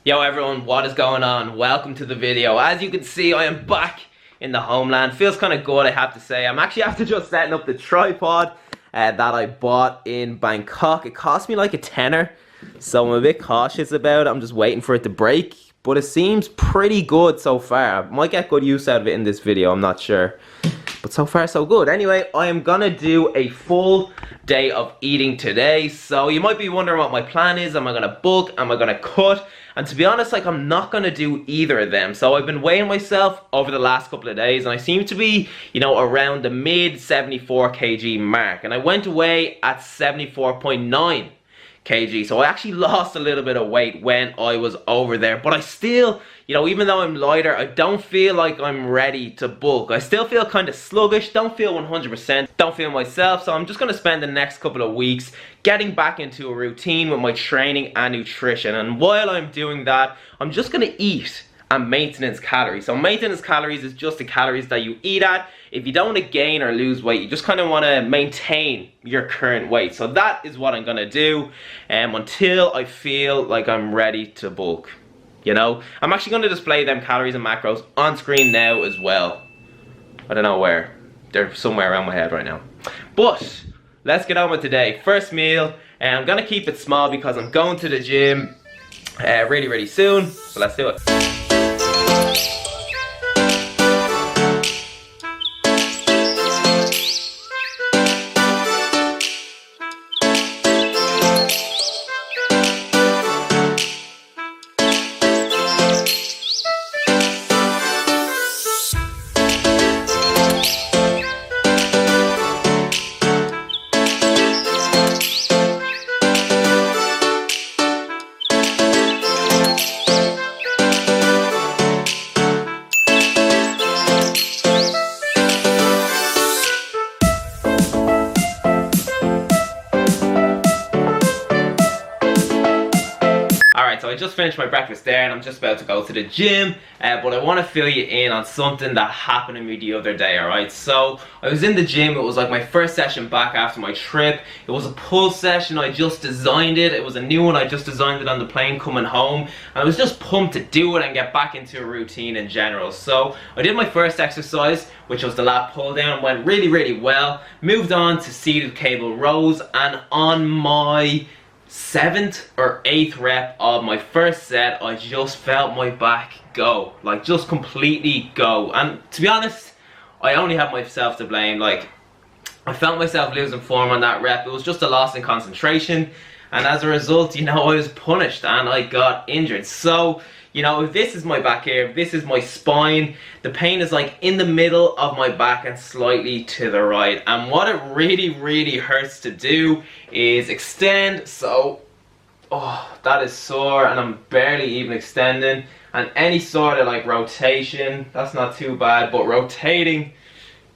Yo everyone, what is going on? Welcome to the video. As you can see, I am back in the homeland. Feels kind of good, I have to say. I'm actually after just setting up the tripod that I bought in Bangkok. It cost me like a tenner, so I'm a bit cautious about it. I'm just waiting for it to break, but it seems pretty good so far. I might get good use out of it in this video, I'm not sure. But so far so good. Anyway, I am gonna do a full day of eating today. So you might be wondering what my plan is. Am I gonna bulk? Am I gonna cut? And to be honest, like, I'm not gonna do either of them. So I've been weighing myself over the last couple of days and I seem to be, you know, around the mid 74 kg mark. And I went away at 74.9 kg. So I actually lost a little bit of weight when I was over there. But I still, you know, even though I'm lighter, I don't feel like I'm ready to bulk. I still feel kind of sluggish, don't feel 100%, don't feel myself. So I'm just gonna spend the next couple of weeks getting back into a routine with my training and nutrition. And while I'm doing that, I'm just gonna eat and maintenance calories. So maintenance calories is just the calories that you eat at. If you don't want to gain or lose weight, you just kind of want to maintain your current weight. So that is what I'm gonna do until I feel like I'm ready to bulk. You know, I'm actually going to display them calories and macros on screen now as well. I don't know where. They're somewhere around my head right now. But let's get on with today. First meal, and I'm going to keep it small because I'm going to the gym really soon. So let's do it. So I just finished my breakfast there and I'm just about to go to the gym, but I want to fill you in on something that happened to me the other day, alright? So I was in the gym, it was like my first session back after my trip. It was a pull session, I just designed it. It was a new one, I just designed it on the plane coming home. And I was just pumped to do it and get back into a routine in general. So I did my first exercise, which was the lat pull down, went really well. Moved on to seated cable rows, and on my 7th or 8th rep of my first set, I just felt my back go, like just completely go. And to be honest, I only have myself to blame. Like, I felt myself losing form on that rep. It was just a loss in concentration, and as a result, you know, I was punished and I got injured. So, you know, if this is my back here, if this is my spine, the pain is like in the middle of my back and slightly to the right. And what it really hurts to do is extend. So, oh, that is sore and I'm barely even extending. And any sort of like rotation, that's not too bad, but rotating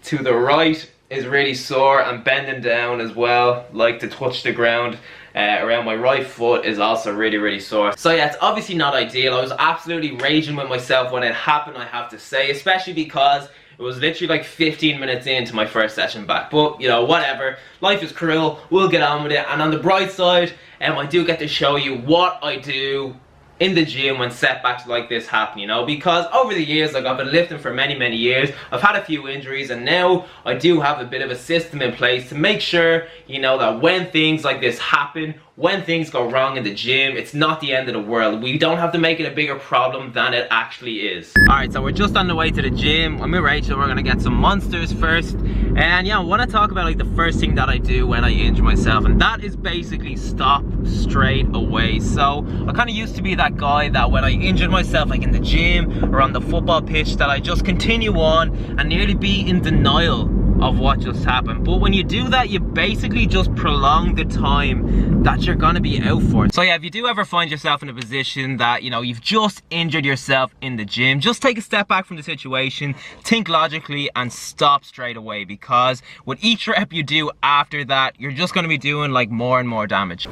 to the right is really sore, and bending down as well, like to touch the ground around my right foot, is also really sore. So yeah, it's obviously not ideal. I was absolutely raging with myself when it happened, I have to say, especially because it was literally like 15 minutes into my first session back. But, you know, whatever. Life is cruel. We'll get on with it. And on the bright side, I do get to show you what I do in the gym when setbacks like this happen, you know, because over the years, like, I've been lifting for many years. I've had a few injuries, and now I do have a bit of a system in place to make sure, you know, that when things like this happen, when things go wrong in the gym, it's not the end of the world. We don't have to make it a bigger problem than it actually is. Alright, so we're just on the way to the gym. I'm with Rachel, we're gonna get some monsters first. And yeah, I wanna talk about like the first thing that I do when I injure myself, and that is basically stop straight away. So I kinda used to be that guy that when I injured myself, like in the gym or on the football pitch, that I just continue on and nearly be in denial of what just happened. But when you do that, you basically just prolong the time that you're gonna be out for. So yeah, if you do ever find yourself in a position that, you know, you've just injured yourself in the gym, just take a step back from the situation, think logically, and stop straight away, because with each rep you do after that, you're just gonna be doing like more and more damage.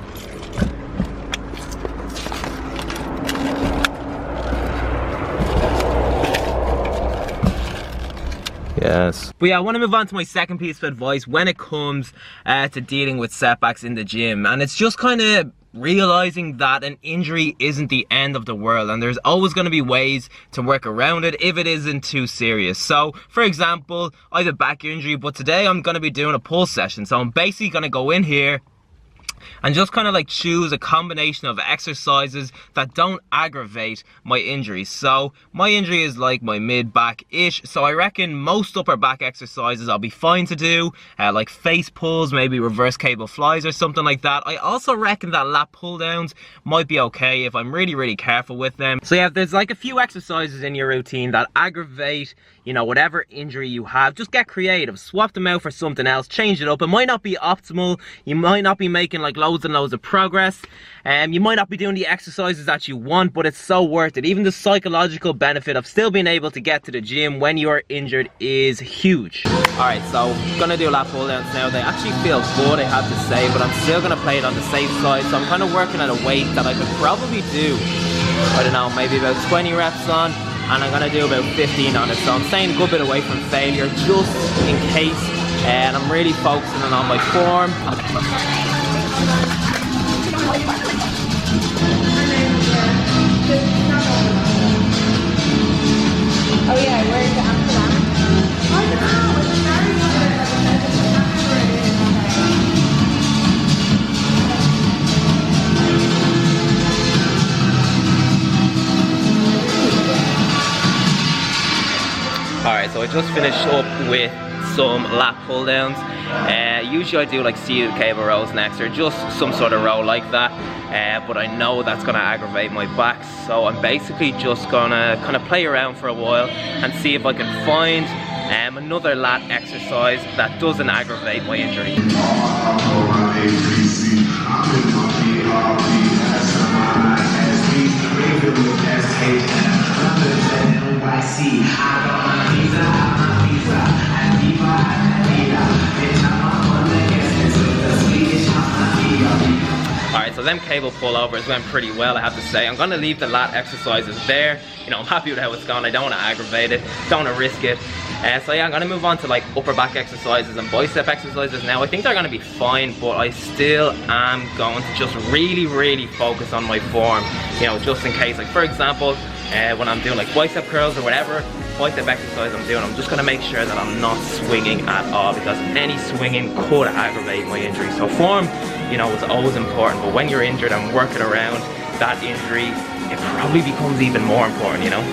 Yes. But yeah, I want to move on to my second piece of advice when it comes to dealing with setbacks in the gym. And it's just kind of realizing that an injury isn't the end of the world, and there's always going to be ways to work around it if it isn't too serious. So for example, I have a back injury, but today I'm going to be doing a pull session. So I'm basically going to go in here and just kind of like choose a combination of exercises that don't aggravate my injury. So my injury is like my mid back ish, so I reckon most upper back exercises I'll be fine to do, like face pulls, maybe reverse cable flies or something like that. I also reckon that lat pull downs might be okay if I'm really careful with them. So yeah, if there's like a few exercises in your routine that aggravate, you know, whatever injury you have, just get creative, swap them out for something else, change it up. It might not be optimal, you might not be making like loads and loads of progress, and you might not be doing the exercises that you want, but it's so worth it. Even the psychological benefit of still being able to get to the gym when you're injured is huge. Alright, so I'm gonna do lat pull downs now. They actually feel good, I have to say, but I'm still gonna play it on the safe side. So I'm kind of working at a weight that I could probably do, I don't know, maybe about 20 reps on, and I'm gonna do about 15 on it. So I'm staying a good bit away from failure just in case, and I'm really focusing on my form. Oh yeah, where is Amsterdam? I don't know, it's very Alright, so I just finished up with some lat pull downs. Usually I do like seated cable rows next, or just some sort of row like that, but I know that's going to aggravate my back, so I'm basically just gonna kind of play around for a while and see if I can find another lat exercise that doesn't aggravate my injury. Alright, so them cable pullovers went pretty well, I have to say. I'm going to leave the lat exercises there. You know, I'm happy with how it's gone. I don't want to aggravate it, don't want to risk it. So yeah, I'm going to move on to like upper back exercises and bicep exercises now. I think they're going to be fine, but I still am going to just really focus on my form, you know, just in case. Like for example, when I'm doing like bicep curls or whatever bicep exercise I'm doing, I'm just going to make sure that I'm not swinging at all, because any swinging could aggravate my injury. So form, you know, is always important, but when you're injured and working around that injury, it probably becomes even more important, you know?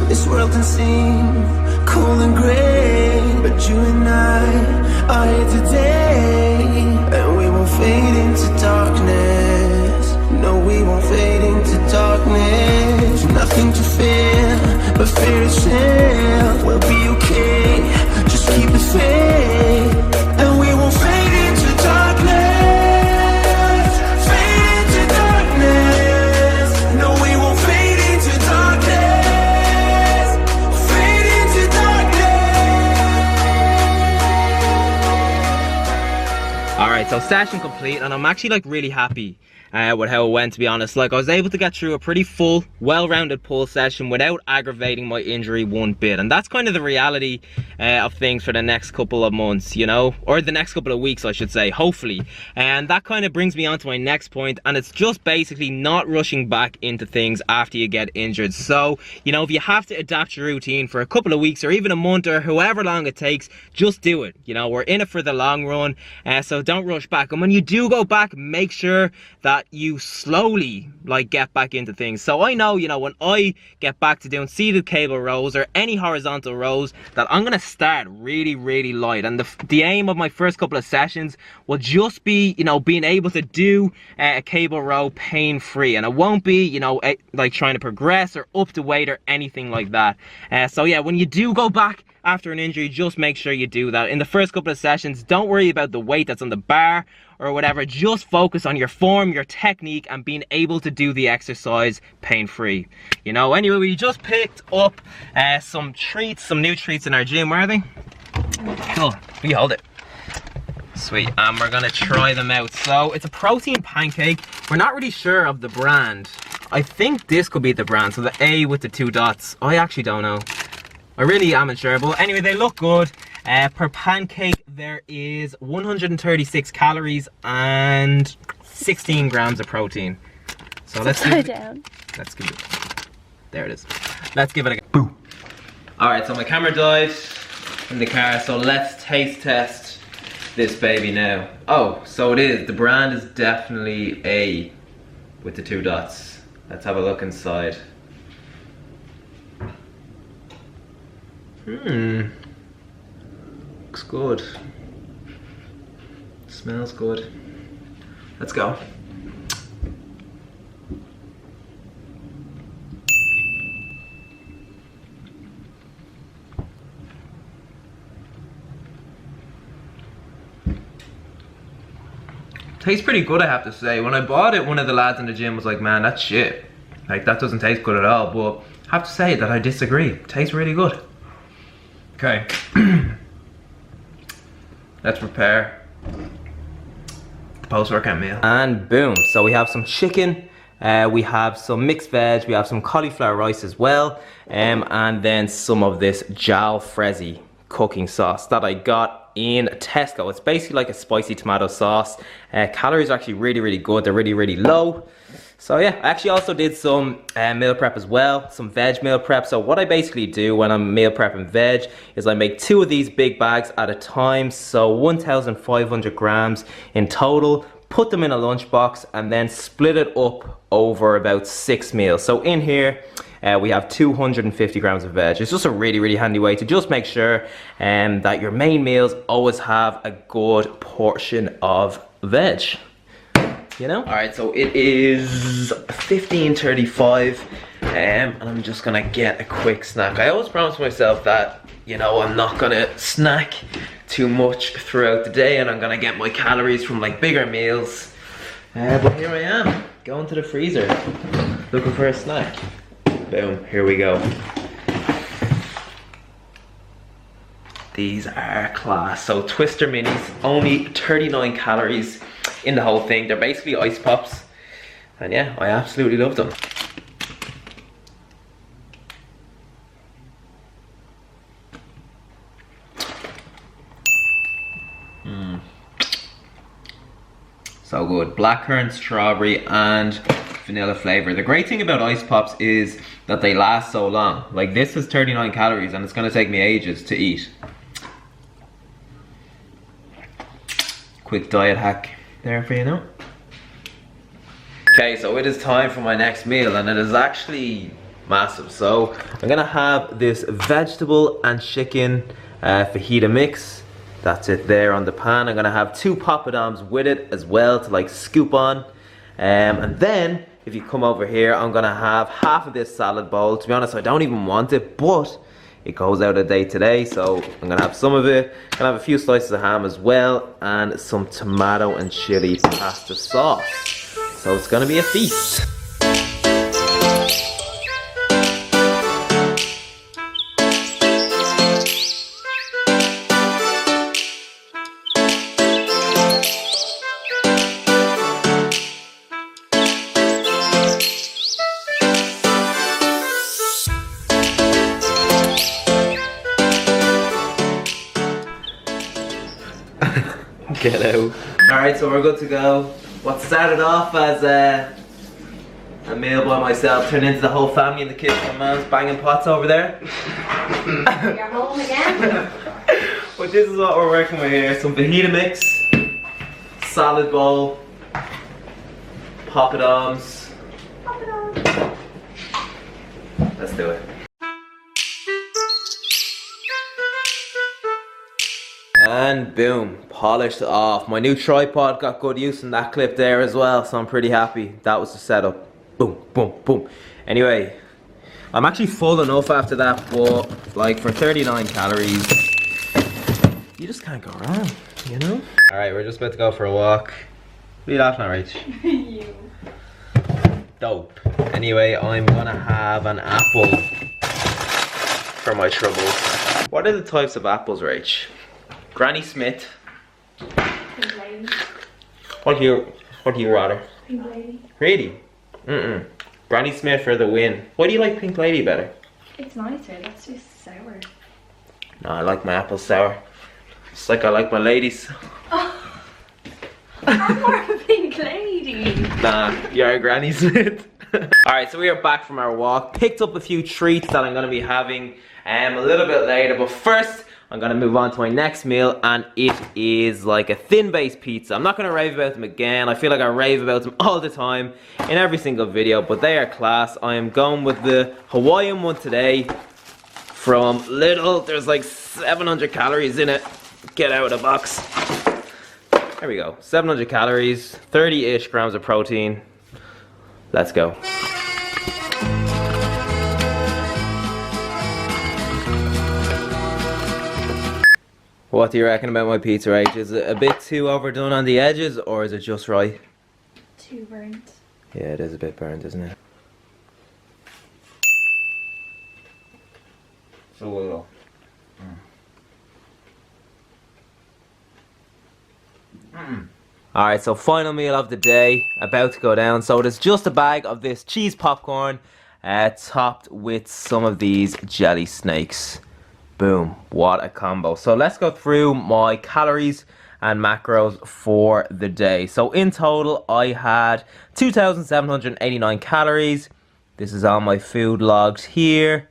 This world can seem cold and gray, but you and I are here today, and we won't fade into darkness. No, we won't fade into darkness. Nothing to fear, but fear itself. We'll be okay, just keep the faith, and we won't fade into darkness. Fade into darkness. No, we won't fade into darkness. Alright, so session complete, and I'm actually like really happy with how it went, to be honest. Like, I was able to get through a pretty full, well-rounded pull session without aggravating my injury one bit, and that's kind of the reality of things for the next couple of months, you know, or the next couple of weeks I should say, hopefully. And that kind of brings me on to my next point, and it's just basically not rushing back into things after you get injured. So, you know, if you have to adapt your routine for a couple of weeks or even a month or however long it takes, just do it. You know, we're in it for the long run, so don't rush back. And when you do go back, make sure that you slowly like get back into things. So I know, you know, when I get back to doing seated cable rows or any horizontal rows, that I'm gonna start really light, and the aim of my first couple of sessions will just be, you know, being able to do a cable row pain free, and it won't be, you know, like trying to progress or up the weight or anything like that. So yeah, when you do go back after an injury, just make sure you do that. In the first couple of sessions, don't worry about the weight that's on the bar or whatever. Just focus on your form, your technique, and being able to do the exercise pain-free. You know, anyway, we just picked up some treats, some new treats in our gym. Where are they? Cool, you hold it. Sweet, and we're gonna try them out. So it's a protein pancake. We're not really sure of the brand. I think this could be the brand, so the A with the 2 dots. I actually don't know. I really am unsure, but anyway, they look good. Per pancake, there is 136 calories and 16 grams of protein. So let's give it, let's give it, there it is. Let's give it a go. Boom. All right, so my camera died in the car, so let's taste test this baby now. Oh, so it is, the brand is definitely A with the 2 dots. Let's have a look inside. Looks good. Smells good. Let's go. Tastes pretty good, I have to say. When I bought it, one of the lads in the gym was like, man, that's shit. Like, that doesn't taste good at all. But I have to say that I disagree. It tastes really good. Okay. Let's prepare the post-workout meal. And boom, so we have some chicken, we have some mixed veg, we have some cauliflower rice as well, and then some of this jalfrezi cooking sauce that I got in Tesco. It's basically like a spicy tomato sauce. Calories are actually really good. They're really low. So yeah, I actually also did some meal prep as well, some veg meal prep. So what I basically do when I'm meal prepping veg is I make 2 of these big bags at a time. So 1,500 grams in total, put them in a lunchbox and then split it up over about 6 meals. So in here, we have 250 grams of veg. It's just a really handy way to just make sure that your main meals always have a good portion of veg. You know? Alright, so it is 15:35 and I'm just gonna get a quick snack. I always promise myself that, you know, I'm not gonna snack too much throughout the day and I'm gonna get my calories from like bigger meals. But here I am, going to the freezer, looking for a snack. Boom, here we go. These are class. So Twister Minis, only 39 calories in the whole thing. They're basically ice pops. And yeah, I absolutely love them. So good. Blackcurrant, strawberry and vanilla flavor. The great thing about ice pops is that they last so long. Like this is 39 calories and it's gonna take me ages to eat. Quick diet hack there for you now. Okay, so it is time for my next meal and it is actually massive. So I'm gonna have this vegetable and chicken fajita mix. That's it there on the pan. I'm gonna have 2 papadums with it as well to like scoop on. And then if you come over here, I'm gonna have half of this salad bowl. To be honest, I don't even want it, but it goes out a day today, so I'm gonna have some of it. I'm gonna have a few slices of ham as well, and some tomato and chili pasta sauce. So it's gonna be a feast. Get out. Alright, so we're good to go. What started off as a meal by myself turned into the whole family in the kitchen. My man's banging pots over there. You're home again? But this is what we're working with here. Some fajita mix, salad bowl, papadums. Let's do it. And boom, polished off. My new tripod got good use in that clip there as well, so I'm pretty happy. That was the setup. Boom, boom, boom. Anyway, I'm actually full enough after that, but like for 39 calories, you just can't go wrong, you know? Alright, we're just about to go for a walk. What are you laughing at, Rach? You. Dope. Anyway, I'm gonna have an apple for my troubles. What are the types of apples, Rach? Granny Smith. Pink lady. What do you rather? Pink lady. Really? Granny Smith for the win. Why do you like Pink Lady better? It's nicer. That's just sour. No, I like my apples sour. It's like I like my ladies. Oh. I'm more of a pink lady. Nah, you're a Granny Smith. Alright, so we are back from our walk. Picked up a few treats that I'm going to be having a little bit later. But first, I'm going to move on to my next meal. And it is like a thin-based pizza. I'm not going to rave about them again. I feel like I rave about them all the time in every single video. But they are class. I am going with the Hawaiian one today from Lidl. There's like 700 calories in it. Get out of the box. There we go. 700 calories, 30-ish grams of protein. Let's go. What do you reckon about my pizza, Rach? Is it a bit too overdone on the edges, or is it just right? Too burnt. Yeah, it is a bit burnt, isn't it? So little. Alright, so final meal of the day, about to go down. So there's just a bag of this cheese popcorn, topped with some of these jelly snakes. Boom, what a combo. So let's go through my calories and macros for the day. So in total, I had 2,789 calories. This is all my food logs here.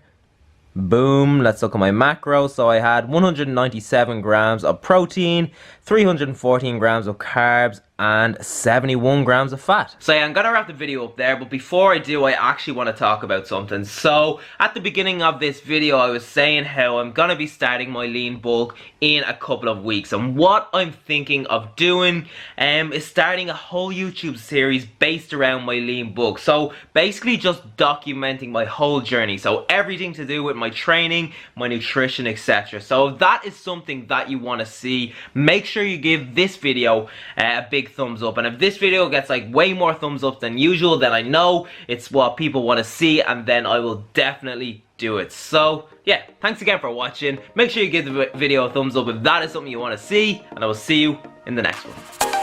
Boom, let's look at my macros. So I had 197 grams of protein, 314 grams of carbs, and 71 grams of fat. So yeah, I'm gonna wrap the video up there, but before I do, I actually want to talk about something. So at the beginning of this video, I was saying how I'm gonna be starting my lean bulk in a couple of weeks, and what I'm thinking of doing is starting a whole YouTube series based around my lean bulk. So basically just documenting my whole journey, so everything to do with my training, my nutrition, etc. So if that is something that you want to see, make sure you give this video a big thumbs up. And if this video gets like way more thumbs up than usual, then I know it's what people want to see, and then I will definitely do it. So yeah, thanks again for watching. Make sure you give the video a thumbs up if that is something you want to see, and I will see you in the next one.